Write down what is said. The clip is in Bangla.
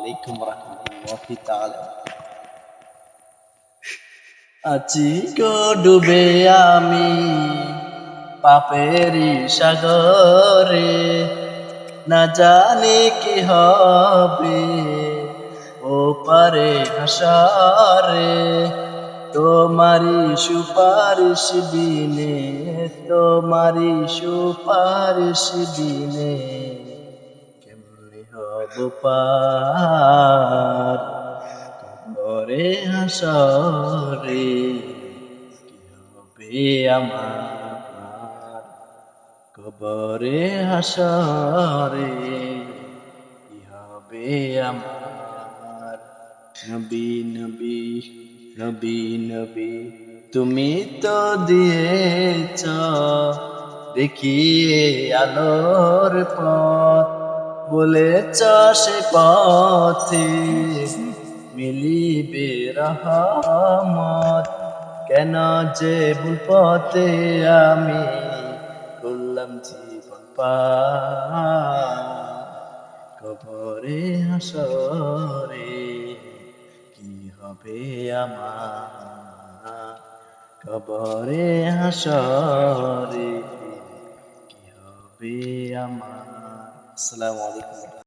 আলাইকুম রাহমাতুল্লাহি তাআলা। আছি গো ডুবে আমি পাপেরই সাগরে, না জানি কি হবে ও পারে হাসরে। তোমারি সুপারিশ বিনে, তোমারি সুপারিশ বিনে কেমনে হব পার কবরে হাসরে। কি হবে আমার কবরে হাসরে, কি হবে আমার। নবী নবী নবী নবী তুমি তো দিয়েছ দেখিয়ে আলোর পথ, বলেছ সে পথে মিলিবে রহমত। কেন যে ভুল পথে আমি করলাম জীবন পার কবরে হাসরে, কি হবে আমার কবরে হাসরে, কি হবে আমার। আসসালামু আলাইকুম।